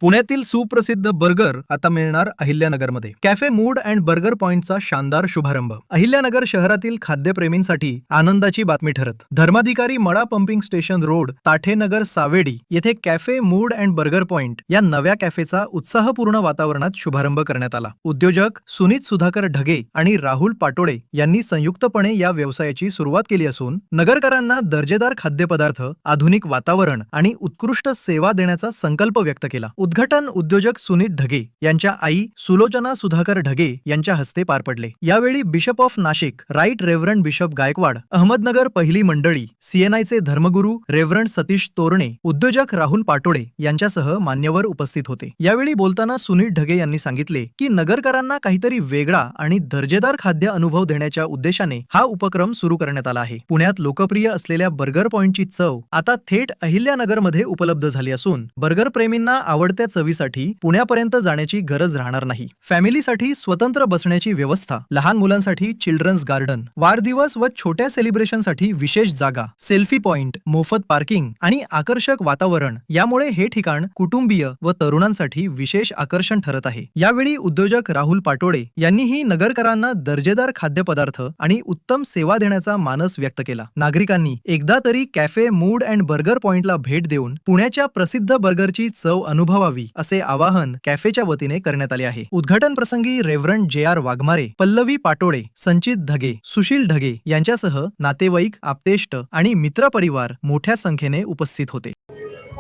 पुण्यातील सुप्रसिद्ध बर्गर आता मिळणार अहिल्यानगरमध्ये. कॅफे मूड अँड बर्गर पॉइंटचा शानदार शुभारंभ. अहिल्यानगर शहरातील खाद्यप्रेमींसाठी आनंदाची बातमी ठरत धर्माधिकारी मळा पंपिंग स्टेशन रोड, ताठेनगर, सावेडी येथे cafe mood and burger point या नव्या कॅफेचा उत्साहपूर्ण वातावरणात शुभारंभ करण्यात आला. उद्योजक सुनीत सुधाकर ढगे आणि राहुल पाटोळे यांनी संयुक्तपणे या व्यवसायाची सुरुवात केली असून नगरकरांना दर्जेदार खाद्यपदार्थ, आधुनिक वातावरण आणि उत्कृष्ट सेवा देण्याचा संकल्प व्यक्त केला. उद्घाटन उद्योजक सुनीत ढगे यांच्या आई सुलोचना सुधाकर ढगे यांच्या हस्ते पार पडले. यावेळी bishop of Nashik, right reverend bishop Gaikwad, Ahmednagar पहिली मंडळी, सीएनआयचे धर्मगुरू रेव्हरंड सतीश तोरणे, उद्योजक राहुल पाटोळे यांच्यासह मान्यवर उपस्थित होते. यावेळी बोलताना सुनीत ढगे यांनी सांगितले की नगरकरांना काहीतरी वेगळा आणि दर्जेदार खाद्य अनुभव देण्याच्या उद्देशाने हा उपक्रम सुरू करण्यात आला आहे. पुण्यात लोकप्रिय असलेल्या बर्गर पॉइंटची चव आता थेट अहिल्यानगरमध्ये उपलब्ध झाली असून बर्गर प्रेमींना आवडत्या चवीसाठी पुण्यापर्यंत जाण्याची गरज राहणार नाही. फॅमिलीसाठी स्वतंत्र बसण्याची व्यवस्था, लहान मुलांसाठी चिल्ड्रन्स गार्डन, वाढदिवस व छोट्या सेलिब्रेशनसाठी विशेष जागा, सेल्फी पॉइंट, मोफत पार्किंग आणि आकर्षक वातावरण यामुळे हे ठिकाण कुटुंबीय व तरुणांसाठी विशेष आकर्षण ठरत आहे. यावेळी उद्योजक राहुल पाटोळे यांनीही नगरकरांना दर्जेदार खाद्यपदार्थ आणि उत्तम सेवा देण्याचा मानस व्यक्त केला. नागरिकांनी एकदा तरी कॅफे मूड अँड बर्गर पॉइंटला भेट देऊन पुण्याच्या प्रसिद्ध बर्गरची चव अनुभवावी असे आवाहन कॅफेच्या वतीने करण्यात आले आहे. उद्घाटन प्रसंगी रेव्हरंड JR वाघमारे, पल्लवी पाटोळे, संचित ढगे, सुशील ढगे यांच्यासह नातेवाईक, आप्तेष्ट आणि मित्रपरिवार मोठ्या संख्येने उपस्थित होते.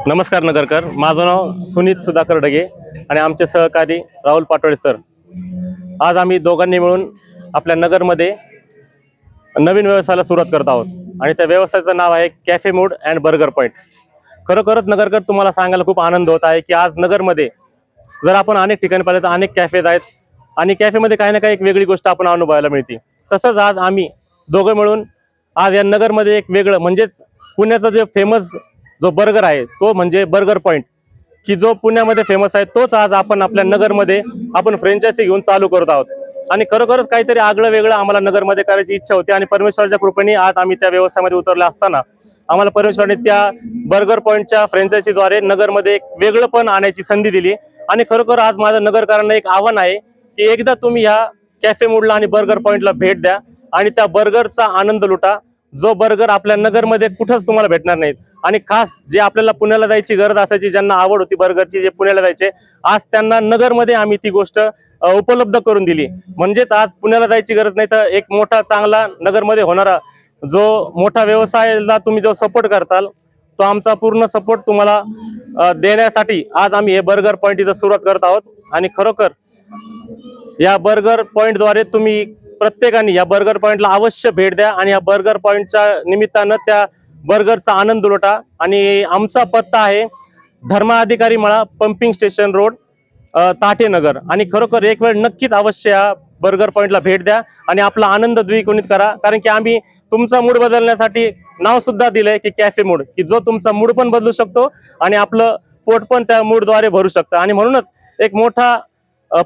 नमस्कार नगरकर, माझं नाव सुनीत सुधाकर ढगे आणि आमचे सहकारी राहुल पाटोळे सर. आज आम्ही दोघांनी मिळून आपल्या नगरमध्ये नवीन व्यवसायाला सुरुवात करत आहोत आणि त्या व्यवसायाचं नाव आहे cafe mood and burger point. खरोखरच नगरकर तुम्हाला सांगायला खूप आनंद होत आहे की आज नगरमध्ये जर आपण अनेक ठिकाणी पाहिलं तर अनेक कॅफेज आहेत आणि कॅफेमध्ये काही ना काही एक वेगळी गोष्ट आपण अनुभवायला मिळते. तसंच आज आम्ही दोघं मिळून आज या नगरमध्ये एक वेगळं म्हणजेच पुण्याचा जे फेमस जो बर्गर आहे तो म्हणजे बर्गर पॉइंट, की जो पुण्यामध्ये फेमस आहे तोच आज आपण आपल्या नगरमध्ये आपण फ्रँचायझी घेऊन चालू करत आहोत. आणि खरोखरच काहीतरी आगळं वेगळं आम्हाला नगरमध्ये करायची इच्छा होती आणि परमेश्वराच्या कृपेने आज आम्ही त्या व्यवसायामध्ये उतरले असताना आम्हाला परमेश्वराने त्या बर्गर पॉइंटच्या फ्रँचायझीद्वारे नगरमध्ये एक वेगळंपण आणायची संधी दिली. आणि खरोखर आज माझं नगरकरांना एक आव्हान आहे की एकदा तुम्ही ह्या कॅफे मूडला आणि बर्गर पॉइंटला भेट द्या आणि त्या बर्गरचा आनंद लुटा, जो बर्गर आपल्या नगरमध्ये कुठंच तुम्हाला भेटणार नाहीत. आणि खास जे आपल्याला पुण्याला जायची गरज असायची, ज्यांना आवड होती बर्गरची, जे पुण्याला जायचे, आज त्यांना नगरमध्ये आम्ही ती गोष्ट उपलब्ध करून दिली. म्हणजेच आज पुण्याला जायची गरज नाही तर एक मोठा चांगला नगरमध्ये होणारा जो मोठा व्यवसायाला तुम्ही जो सपोर्ट करताल तो आमचा पूर्ण सपोर्ट तुम्हाला देण्यासाठी आज आम्ही हे बर्गर पॉइंट इथं सुरुवात करत आहोत. आणि खरोखर या बर्गर पॉइंटद्वारे तुम्ही प्रत्येकाने या बर्गर पॉइंटला अवश्य भेट द्या आणि या बर्गर पॉइंटच्या निमित्तानं त्या बर्गरचा आनंद लुटा. आणि आमचा पत्ता आहे धर्माधिकारी मळा पंपिंग स्टेशन रोड, ताठेनगर. आणि खरोखर एक वेळ नक्कीच अवश्य या बर्गर पॉइंटला भेट द्या आणि आपला आनंद द्विगुणित करा. कारण की आम्ही तुमचा मूड बदलण्यासाठी नाव सुद्धा दिलंय की कॅफे मूड, की जो तुमचा मूड पण बदलू शकतो आणि आपलं पोट पण त्या मूडद्वारे भरू शकतं. आणि म्हणूनच एक मोठा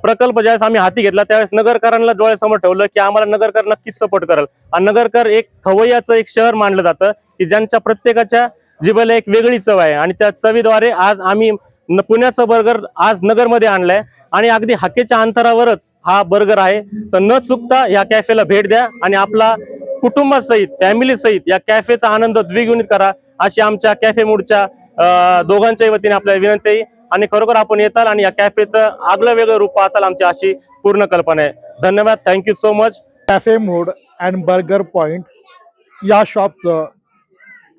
प्रकल्प ज्यावेळेस आम्ही हाती घेतला त्यावेळेस नगरकरांना डोळ्यासमोर ठेवलं की आम्हाला नगरकर नक्कीच सपोर्ट करेल. आणि नगरकर एक खवय्याचं एक शहर मानलं जातं की ज्यांच्या प्रत्येकाच्या जिभेला एक वेगळी चव आहे आणि त्या चवीद्वारे आज आम्ही पुण्याचं बर्गर आज नगरमध्ये आणलंय आणि अगदी हाकेच्या अंतरावरच हा बर्गर आहे. तर न चुकता या कॅफेला भेट द्या आणि आपला कुटुंबासहित, फॅमिली सहित या कॅफेचा आनंद द्विगुणित करा अशी आमच्या कॅफे मूडच्या दोघांच्याही वतीने आपल्याला विनंती आहे. आणि खरोखर आपण येताल आणि या कॅफेचं आगळं वेगळं रूप पाहताल आमची अशी पूर्ण कल्पना आहे. धन्यवाद, thank you so much. Cafe mood and burger point या शॉपचं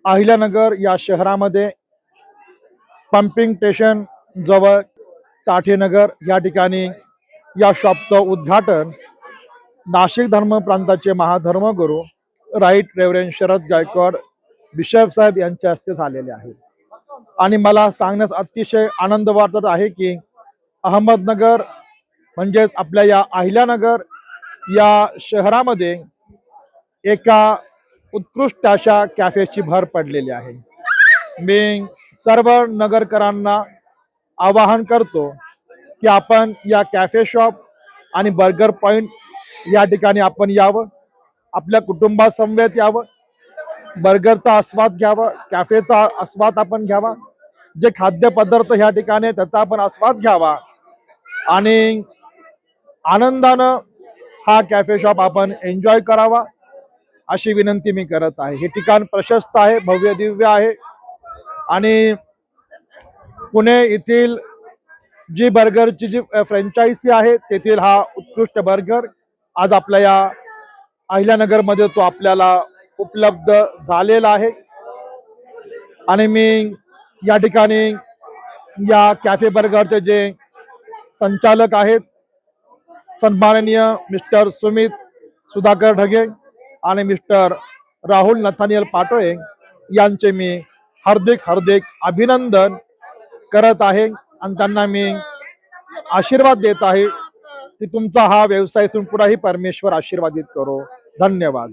अहिल्यानगर या शहरामध्ये पंपिंग स्टेशन जवळ ताठेनगर या ठिकाणी या शॉपचं उद्घाटन नाशिक धर्म प्रांताचे महाधर्मगुरू right reverend Sharad Gaikwad bishop साहेब यांच्या हस्ते झालेले आहे. आणि मला सांगण्यास अतिशय आनंद वाटत आहे की अहमदनगर म्हणजेच आपल्या या अहिल्यानगर या शहरामध्ये एका उत्कृष्ट अशा कॅफेची भर पडलेली आहे. मी सर्व नगरकरांना आवाहन करतो की आपण या कॅफे शॉप आणि बर्गर पॉइंट या ठिकाणी आपण यावं, आपल्या कुटुंबासमवेत यावं, बर्गरचा आस्वाद घ्यावा, कॅफेचा आस्वाद आपण घ्यावा, जे खाद्यपदार्थ ह्या ठिकाणी आहे, त्याचा आपण आस्वाद घ्यावा आणि आनंदानं हा कॅफे शॉप आपण एन्जॉय करावा अशी विनंती मी करत आहे. हे ठिकाण प्रशस्त आहे, भव्य दिव्य आहे आणि पुणे येथील जी बर्गरची जी फ्रँचायझी आहे तेथील हा उत्कृष्ट बर्गर आज आपल्या या अहिल्यानगरमध्ये तो आपल्याला उपलब्ध झालेला आहे आणि मी या ठिकाणी या कॅफे बर्गरचे जे संचालक आहेत सन्माननीय मिस्टर सुमित सुधाकर ढगे आणि मिस्टर राहुल नथानियल पाटोळे यांचे मी हार्दिक अभिनंदन करत आहे आणि त्यांना मी आशीर्वाद देत आहे की तुमचा हा व्यवसाय इथून पुढेही परमेश्वर आशीर्वादित करो. धन्यवाद.